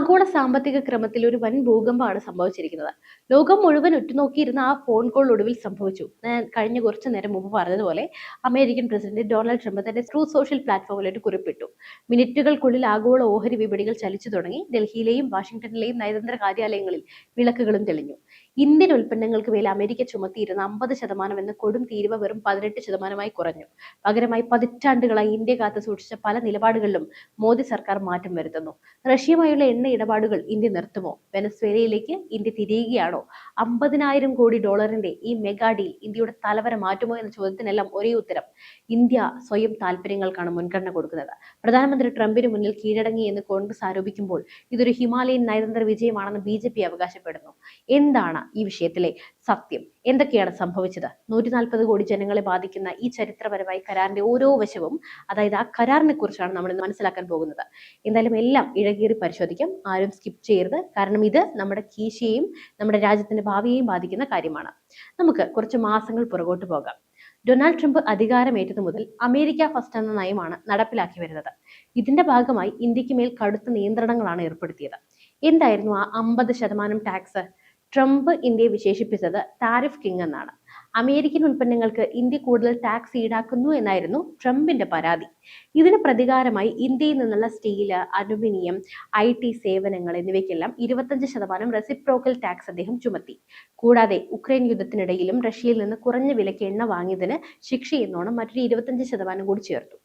ആഗോള സാമ്പത്തിക ക്രമത്തിൽ ഒരു വൻ ഭൂകമ്പമാണ് സംഭവിച്ചിരിക്കുന്നത്. ലോകം മുഴുവൻ ഉറ്റുനോക്കിയിരുന്ന ആ ഫോൺ കോൾ ഒടുവിൽ സംഭവിച്ചു. ഞാൻ കഴിഞ്ഞ കുറച്ചു നേരം മുമ്പ് പറഞ്ഞതുപോലെ അമേരിക്കൻ പ്രസിഡന്റ് ഡൊണാൾഡ് ട്രംപ് തന്റെ ട്രൂത്ത് സോഷ്യൽ പ്ലാറ്റ്ഫോമിൽ ഒരു കുറിപ്പിട്ടു. മിനിറ്റുകൾക്കുള്ളിൽ ആഗോള ഓഹരി വിപണികൾ ചലിച്ചു തുടങ്ങി. ഡൽഹിയിലെയും വാഷിംഗ്ടണിലെയും നയതന്ത്ര കാര്യാലയങ്ങളിൽ വിളക്കുകളും തെളിഞ്ഞു. ഇന്ത്യൻ ഉൽപ്പന്നങ്ങൾക്ക് മേൽ അമേരിക്ക ചുമത്തിയിരുന്ന 50% എന്ന കൊടും തീരുവ വെറും 18% കുറഞ്ഞു. പകരമായി പതിറ്റാണ്ടുകളായി ഇന്ത്യ കാത്തു സൂക്ഷിച്ച പല നിലപാടുകളിലും മോദി സർക്കാർ മാറ്റം വരുത്തുന്നു. റഷ്യയുമായുള്ള എണ്ണ ഇടപാടുകൾ ഇന്ത്യ നിർത്തുമോ? വെനസ്വേലയിലേക്ക് ഇന്ത്യ തിരിയുകയാണോ? 50,000 കോടി ഡോളറിന്റെ ഈ മെഗാ ഡീൽ ഇന്ത്യയുടെ തലവര മാറ്റുമോ എന്ന ചോദ്യത്തിനെല്ലാം ഒരേ ഉത്തരം: ഇന്ത്യ സ്വയം താല്പര്യങ്ങൾക്കാണ് മുൻഗണന കൊടുക്കുന്നത്. പ്രധാനമന്ത്രി ട്രംപിന് മുന്നിൽ കീഴടങ്ങി എന്ന് കോൺഗ്രസ് ആരോപിക്കുമ്പോൾ ഇതൊരു ഹിമാലയൻ നയതന്ത്ര വിജയമാണെന്ന് BJP അവകാശപ്പെടുന്നു. എന്താണ് ഈ വിഷയത്തിലെ സത്യം? എന്തൊക്കെയാണ് സംഭവിച്ചത്? 140 കോടി ജനങ്ങളെ ബാധിക്കുന്ന ഈ ചരിത്രപരമായ കരാറിന്റെ ഓരോ വശവും, അതായത് ആ കരാറിനെ കുറിച്ചാണ് നമ്മൾ ഇന്ന് മനസ്സിലാക്കാൻ പോകുന്നത്. എന്തായാലും എല്ലാം ഇഴകീറി പരിശോധിക്കാം. ആരും സ്കിപ്പ് ചെയ്യരുത്. കാരണം ഇത് നമ്മുടെ കീശയെയും നമ്മുടെ രാജ്യത്തിന്റെ ഭാവിയെയും ബാധിക്കുന്ന കാര്യമാണ്. നമുക്ക് കുറച്ച് മാസങ്ങൾ പുറകോട്ട് പോകാം. ഡൊണാൾഡ് ട്രംപ് അധികാരമേറ്റതു മുതൽ അമേരിക്ക ഫസ്റ്റ് എന്ന നയമാണ് നടപ്പിലാക്കി വരുന്നത്. ഇതിന്റെ ഭാഗമായി ഇന്ത്യക്ക് മേൽ കടുത്ത നിയന്ത്രണങ്ങളാണ് ഏർപ്പെടുത്തിയത്. എന്തായിരുന്നു ആ 50% ടാക്സ്? ട്രംപ് ഇന്ത്യയെ വിശേഷിപ്പിച്ചത് താരിഫ് കിങ് എന്നാണ്. അമേരിക്കൻ ഉൽപ്പന്നങ്ങൾക്ക് ഇന്ത്യ കൂടുതൽ ടാക്സ് ഈടാക്കുന്നു എന്നായിരുന്നു ട്രംപിന്റെ പരാതി. ഇതിന് പ്രതികാരമായി ഇന്ത്യയിൽ നിന്നുള്ള സ്റ്റീല്, അലുമിനിയം, IT സേവനങ്ങൾ എന്നിവയ്ക്കെല്ലാം 25% റെസിപ്രോക്കൽ ടാക്സ് അദ്ദേഹം ചുമത്തി. കൂടാതെ ഉക്രൈൻ യുദ്ധത്തിനിടയിലും റഷ്യയിൽ നിന്ന് കുറഞ്ഞ വിലയ്ക്ക് എണ്ണ വാങ്ങിയതിന് ശിക്ഷ എന്നോണം മറ്റൊരു 25% കൂടി ചേർത്തു.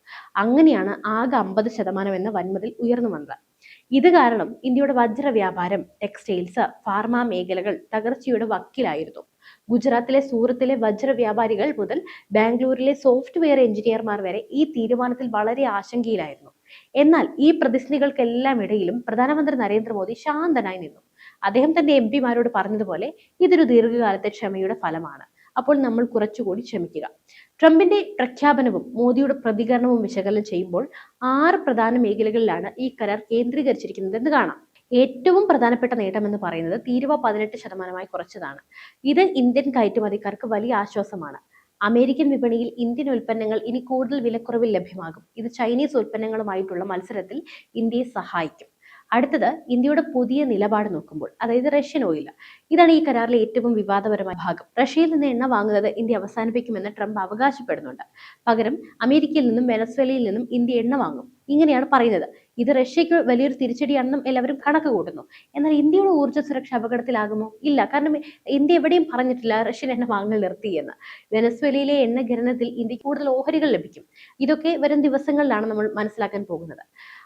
അങ്ങനെയാണ് ആകെ 50% എന്ന വൻമതിൽ ഉയർന്നു വന്നത്. ഇത് കാരണം ഇന്ത്യയുടെ വജ്ര വ്യാപാരം, ടെക്സ്റ്റൈൽസ്, ഫാർമ മേഖലകൾ തകർച്ചയുടെ വക്കിലായിരുന്നു. ഗുജറാത്തിലെ സൂറത്തിലെ വജ്ര വ്യാപാരികൾ മുതൽ ബാംഗ്ലൂരിലെ സോഫ്റ്റ്വെയർ എഞ്ചിനീയർമാർ വരെ ഈ തീരുമാനത്തിൽ വളരെ ആശങ്കയിലായിരുന്നു. എന്നാൽ ഈ പ്രതിസന്ധികൾക്കെല്ലാം ഇടയിലും പ്രധാനമന്ത്രി നരേന്ദ്രമോദി ശാന്തനായി നിന്നു. അദ്ദേഹം തന്റെ MP മാരോട് പറഞ്ഞതുപോലെ ഇതൊരു ദീർഘകാലത്തെ ക്ഷമയുടെ ഫലമാണ്. അപ്പോൾ നമ്മൾ കുറച്ചുകൂടി ക്ഷമിക്കുക. ട്രംപിന്റെ പ്രഖ്യാപനവും മോദിയുടെ പ്രതികരണവും വിശകലനം ചെയ്യുമ്പോൾ 6 പ്രധാന മേഖലകളിലാണ് ഈ കരാർ കേന്ദ്രീകരിച്ചിരിക്കുന്നത് എന്ന് കാണാം. ഏറ്റവും പ്രധാനപ്പെട്ട നേട്ടം എന്ന് പറയുന്നത് തീരുവ 18% കുറച്ചതാണ്. ഇത് ഇന്ത്യൻ കയറ്റുമതിക്കാർക്ക് വലിയ ആശ്വാസമാണ്. അമേരിക്കൻ വിപണിയിൽ ഇന്ത്യൻ ഉൽപ്പന്നങ്ങൾ ഇനി കൂടുതൽ വിലക്കുറവിൽ ലഭ്യമാകും. ഇത് ചൈനീസ് ഉൽപ്പന്നങ്ങളുമായിട്ടുള്ള മത്സരത്തിൽ ഇന്ത്യയെ സഹായിക്കും. അടുത്തത് ഇന്ത്യയുടെ പുതിയ നിലപാട് നോക്കുമ്പോൾ, അതായത് റഷ്യൻ ഓയിൽ. ഇതാണ് ഈ കരാറിലെ ഏറ്റവും വിവാദപരമായ ഭാഗം. റഷ്യയിൽ നിന്ന് എണ്ണ വാങ്ങുന്നത് ഇന്ത്യ അവസാനിപ്പിക്കുമെന്ന് ട്രംപ് അവകാശപ്പെടുന്നുണ്ട്. പകരം അമേരിക്കയിൽ നിന്നും വെനസ്വേലയിൽ നിന്നും ഇന്ത്യ എണ്ണ വാങ്ങും. ഇങ്ങനെയാണ് പറയുന്നത്. ഇത് റഷ്യക്ക് വലിയൊരു തിരിച്ചടിയാണെന്നും എല്ലാവരും കണക്ക് കൂട്ടുന്നു. എന്നാൽ ഇന്ത്യയുടെ ഊർജ്ജ സുരക്ഷ അപകടത്തിലാകുമോ? ഇല്ല. കാരണം ഇന്ത്യ എവിടെയും പറഞ്ഞിട്ടില്ല റഷ്യൻ എണ്ണ വാങ്ങൽ നിർത്തി എന്ന്. വെനസ്വേലയിലെ എണ്ണ ഖനനത്തിൽ ഇന്ത്യക്ക് കൂടുതൽ ഓഹരികൾ ലഭിക്കും. ഇതൊക്കെ വരും ദിവസങ്ങളിലാണ് നമ്മൾ മനസ്സിലാക്കാൻ പോകുന്നത്.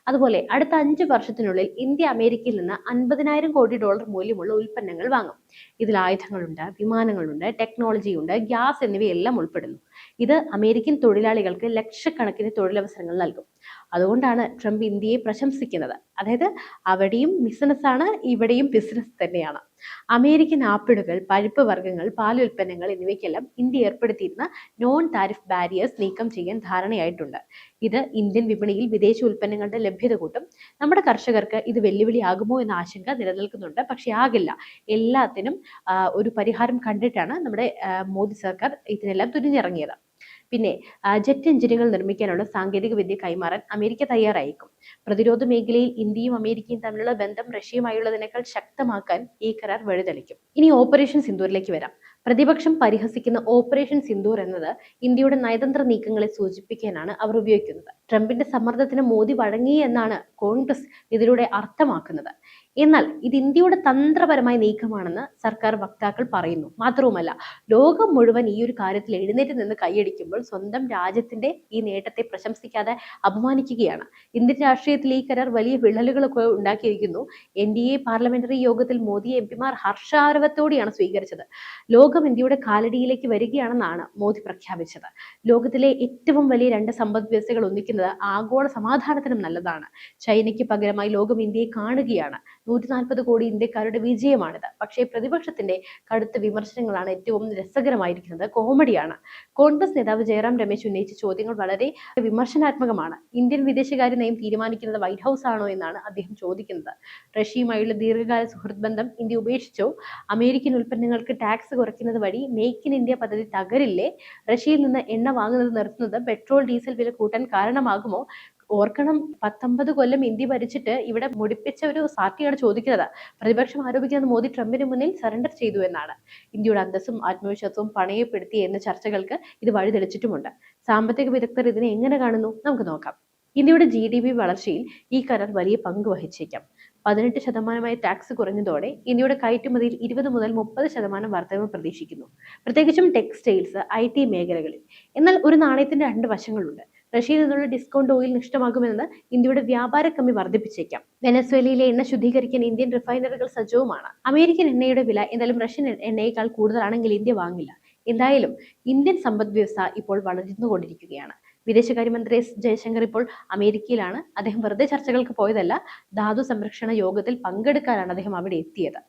അതുപോലെ അടുത്ത 5 വർഷത്തിനുള്ളിൽ ഇന്ത്യ അമേരിക്കയിൽ നിന്ന് 50,000 കോടി ഡോളർ മൂല്യമുള്ള ഉൽപ്പന്നങ്ങൾ വാങ്ങും. ഇതിൽ ആയുധങ്ങളുണ്ട്, വിമാനങ്ങളുണ്ട്, ടെക്നോളജിയുണ്ട്, ഗ്യാസ് എന്നിവയെല്ലാം ഉൾപ്പെടുന്നു. ഇത് അമേരിക്കൻ തൊഴിലാളികൾക്ക് ലക്ഷക്കണക്കിന് തൊഴിലവസരങ്ങൾ നൽകും. അതുകൊണ്ടാണ് ട്രംപ് ഇന്ത്യയെ പ്രശംസിക്കുന്നത്. അതായത് അവിടെയും ബിസിനസ്സാണ്, ഇവിടെയും ബിസിനസ് തന്നെയാണ്. അമേരിക്കൻ ആപ്പിളുകൾ, പരിപ്പ് വർഗ്ഗങ്ങൾ, പാലുൽപ്പന്നങ്ങൾ എന്നിവയ്ക്കെല്ലാം ഇന്ത്യ ഏർപ്പെടുത്തിയിരുന്ന നോൺ താരിഫ് ബാരിയേഴ്സ് നീക്കം ചെയ്യാൻ ധാരണയായിട്ടുണ്ട്. ഇത് ഇന്ത്യൻ വിപണിയിൽ വിദേശ ഉൽപ്പന്നങ്ങളുടെ ലഭ്യത കൂട്ടും. നമ്മുടെ കർഷകർക്ക് ഇത് വെല്ലുവിളിയാകുമോ എന്ന ആശങ്ക നിലനിൽക്കുന്നുണ്ട്. പക്ഷെ ആകില്ല. എല്ലാത്തിനും ഒരു പരിഹാരം കണ്ടിട്ടാണ് നമ്മുടെ മോദി സർക്കാർ ഇതിനെല്ലാം തുനിഞ്ഞിറങ്ങിയത്. പിന്നെ ജെറ്റ് എഞ്ചിനുകൾ നിർമ്മിക്കാനുള്ള സാങ്കേതിക വിദ്യ കൈമാറാൻ അമേരിക്ക തയ്യാറായേക്കും. പ്രതിരോധ മേഖലയിൽ ഇന്ത്യയും അമേരിക്കയും തമ്മിലുള്ള ബന്ധം റഷ്യയുമായുള്ളതിനേക്കാൾ ശക്തമാക്കാൻ ഈ കരാർ വഴിതെളിക്കും. ഇനി ഓപ്പറേഷൻ സിന്ദൂറിലേക്ക് വരാം. പ്രതിപക്ഷം പരിഹസിക്കുന്ന ഓപ്പറേഷൻ സിന്ദൂർ എന്നത് ഇന്ത്യയുടെ നയതന്ത്ര നീക്കങ്ങളെ സൂചിപ്പിക്കാനാണ് അവർ ഉപയോഗിക്കുന്നത്. ട്രംപിന്റെ സമ്മർദ്ദത്തിന് മോദി വഴങ്ങി എന്നാണ് കോൺഗ്രസ് ഇതിലൂടെ അർത്ഥമാക്കുന്നത്. എന്നാൽ ഇത് ഇന്ത്യയുടെ തന്ത്രപരമായ നീക്കമാണെന്ന് സർക്കാർ വക്താക്കൾ പറയുന്നു. മാത്രവുമല്ല, ലോകം മുഴുവൻ ഈ ഒരു കാര്യത്തിൽ എഴുന്നേറ്റ് നിന്ന് കൈയടിക്കുമ്പോൾ സ്വന്തം രാജ്യത്തിന്റെ ഈ നേട്ടത്തെ പ്രശംസിക്കാതെ അപമാനിക്കുകയാണ്. ഇന്ത്യൻ രാഷ്ട്രീയത്തിൽ ഈ കരാർ വലിയ വിള്ളലുകളൊക്കെ ഉണ്ടാക്കിയിരിക്കുന്നു. NDA പാർലമെന്ററി യോഗത്തിൽ മോദി MP മാർ ഹർഷാരവത്തോടെയാണ് സ്വീകരിച്ചത്. ലോകം ഇന്ത്യയുടെ കാലടിയിലേക്ക് വരികയാണെന്നാണ് മോദി പ്രഖ്യാപിച്ചത്. ലോകത്തിലെ ഏറ്റവും വലിയ 2 സമ്പദ് വ്യവസ്ഥകൾ ഒന്നിക്കുന്നത് ആഗോള സമാധാനത്തിനും നല്ലതാണ്. ചൈനയ്ക്ക് പകരമായി ലോകം ഇന്ത്യയെ കാണുകയാണ്. 140 കോടി ഇന്ത്യക്കാരുടെ വിജയമാണിത്. പക്ഷേ പ്രതിപക്ഷത്തിന്റെ കടുത്ത വിമർശനങ്ങളാണ് ഏറ്റവും രസകരമായിരിക്കുന്നത്. കോമഡിയാണ്. കോൺഗ്രസ് നേതാവ് ജയറാം രമേശ് ഉന്നയിച്ച ചോദ്യങ്ങൾ വളരെ വിമർശനാത്മകമാണ്. ഇന്ത്യൻ വിദേശകാര്യ നയം തീരുമാനിക്കുന്നത് വൈറ്റ് ഹൗസ് ആണോ എന്നാണ് അദ്ദേഹം ചോദിക്കുന്നത്. റഷ്യയുമായുള്ള ദീർഘകാല സുഹൃത്ത് ബന്ധം ഇന്ത്യ ഉപേക്ഷിച്ചോ? അമേരിക്കൻ ഉൽപ്പന്നങ്ങൾക്ക് ടാക്സ് കുറയ്ക്കുന്നത് വഴി മേക്ക് ഇൻ ഇന്ത്യ പദ്ധതി തകരില്ലേ? റഷ്യയിൽ നിന്ന് എണ്ണ വാങ്ങുന്നത് നിർത്തുന്നത് പെട്രോൾ ഡീസൽ വില കൂട്ടാൻ കാരണമാകുമോ? ഓർക്കണം, 19 കൊല്ലം ഇന്ത്യ ഭരിച്ചിട്ട് ഇവിടെ മുടിപ്പിച്ച ഒരു പാർട്ടിയാണ് ചോദിക്കുന്നത്. പ്രതിപക്ഷം ആരോപിക്കുന്നത് മോദി ട്രംപിന് മുന്നിൽ സറണ്ടർ ചെയ്തു എന്നാണ്. ഇന്ത്യയുടെ അന്തസ്സും ആത്മവിശ്വാസവും പണയപ്പെടുത്തി എന്ന ചർച്ചകൾക്ക് ഇത് വഴിതെളിച്ചിട്ടുമുണ്ട്. സാമ്പത്തിക വിദഗ്ധർ ഇതിനെ എങ്ങനെ കാണുന്നു? നമുക്ക് നോക്കാം. ഇന്ത്യയുടെ GDP വളർച്ചയിൽ ഈ കരാർ വലിയ പങ്ക് വഹിച്ചേക്കാം. 18% ടാക്സ് കുറഞ്ഞതോടെ ഇന്ത്യയുടെ കയറ്റുമതിയിൽ 20 മുതൽ 30% വർധനവ് പ്രതീക്ഷിക്കുന്നു, പ്രത്യേകിച്ചും ടെക്സ്റ്റൈൽസ്, IT മേഖലകളിൽ. എന്നാൽ ഒരു നാണയത്തിന്റെ രണ്ട് വശങ്ങളുണ്ട്. റഷ്യയിൽ നിന്നുള്ള ഡിസ്കൗണ്ട് ഓയിൽ നഷ്ടമാകുമെന്നത് ഇന്ത്യയുടെ വ്യാപാര കമ്മി വർദ്ധിപ്പിച്ചേക്കാം. വെനസ്വേലയിലെ എണ്ണ ശുദ്ധീകരിക്കാൻ ഇന്ത്യൻ റിഫൈനറികൾ സജ്ജവുമാണ്. അമേരിക്കൻ എണ്ണയുടെ വില എന്തായാലും റഷ്യൻ എണ്ണയേക്കാൾ കൂടുതലാണെങ്കിൽ ഇന്ത്യ വാങ്ങില്ല. എന്തായാലും ഇന്ത്യൻ സമ്പദ് വ്യവസ്ഥ ഇപ്പോൾ വളർന്നുകൊണ്ടിരിക്കുകയാണ്. വിദേശകാര്യമന്ത്രി S. ജയശങ്കർ ഇപ്പോൾ അമേരിക്കയിലാണ്. അദ്ദേഹം വെറുതെ ചർച്ചകൾക്ക് പോയതല്ല, ധാതു സംരക്ഷണ യോഗത്തിൽ പങ്കെടുക്കാനാണ് അദ്ദേഹം അവിടെ എത്തിയത്.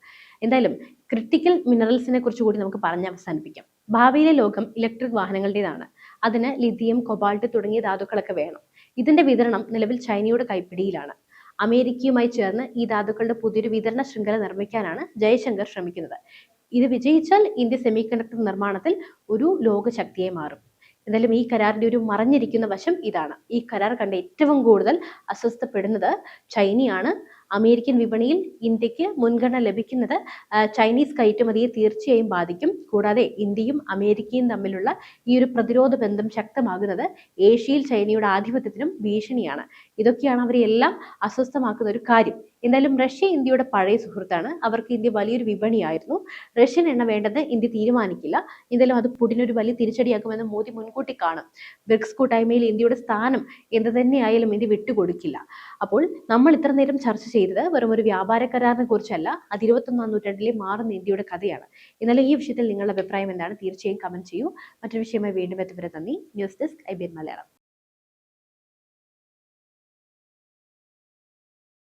എന്തായാലും ക്രിട്ടിക്കൽ മിനറൽസിനെ കുറിച്ച് കൂടി നമുക്ക് പറഞ്ഞ് അവസാനിപ്പിക്കാം. ഭാവിയിലെ ലോകം ഇലക്ട്രിക് വാഹനങ്ങളുടേതാണ്. അതിന് ലിഥിയം, കൊബാൾട്ട് തുടങ്ങിയ ധാതുക്കളൊക്കെ വേണം. ഇതിന്റെ വിതരണം നിലവിൽ ചൈനയുടെ കൈപ്പിടിയിലാണ്. അമേരിക്കയുമായി ചേർന്ന് ഈ ധാതുക്കളുടെ പുതിയൊരു വിതരണ ശൃംഖല നിർമ്മിക്കാനാണ് ജയശങ്കർ ശ്രമിക്കുന്നത്. ഇത് വിജയിച്ചാൽ ഇന്ത്യ സെമി കണ്ടക്ടർ നിർമ്മാണത്തിൽ ഒരു ലോക ശക്തിയായി മാറും. എന്തായാലും ഈ കരാറിന്റെ ഒരു മറഞ്ഞിരിക്കുന്ന വശം ഇതാണ്. ഈ കരാർ കണ്ട് ഏറ്റവും കൂടുതൽ അസ്വസ്ഥപ്പെടുന്നത് ചൈനയാണ്. അമേരിക്കൻ വിപണിയിൽ ഇന്ത്യക്ക് മുൻഗണന ലഭിക്കുന്നത് ചൈനീസ് കയറ്റുമതിയെ തീർച്ചയായും ബാധിക്കും. കൂടാതെ ഇന്ത്യയും അമേരിക്കയും തമ്മിലുള്ള ഈ ഒരു പ്രതിരോധ ബന്ധം ശക്തമാകുന്നത് ഏഷ്യയിൽ ചൈനയുടെ ആധിപത്യത്തിനും ഭീഷണിയാണ്. ഇതൊക്കെയാണ് അവരെല്ലാം അസ്വസ്ഥമാക്കുന്ന ഒരു കാര്യം. എന്തായാലും റഷ്യ ഇന്ത്യയുടെ പഴയ സുഹൃത്താണ്. അവർക്ക് ഇന്ത്യ വലിയൊരു വിപണിയായിരുന്നു. റഷ്യൻ എണ്ണ വേണ്ടെന്ന് ഇന്ത്യ തീരുമാനിക്കില്ല. എന്തായാലും അത് പുടിനൊരു വലിയ തിരിച്ചടിയാക്കുമെന്ന് മോദി മുൻകൂട്ടി കാണും. ബ്രിക്സ് കൂട്ടായ്മയിൽ ഇന്ത്യയുടെ സ്ഥാനം എന്ത് തന്നെയായാലും ഇന്ത്യ വിട്ടുകൊടുക്കില്ല. അപ്പോൾ നമ്മൾ ഇത്ര നേരം ചർച്ച ചെയ്തത് വെറും ഒരു വ്യാപാര കരാറിനെ കുറിച്ചല്ല, അത് 21ാം നൂറ്റാണ്ടിലെ മാറുന്ന ഇന്ത്യയുടെ കഥയാണ്. എന്നാലും ഈ വിഷയത്തിൽ നിങ്ങളുടെ അഭിപ്രായം എന്താണ്? തീർച്ചയായും കമന്റ് ചെയ്യൂ. മറ്റൊരു വിഷയമായി വീണ്ടും എത്തുവരെ നന്ദി. News desk IBN Malayalam.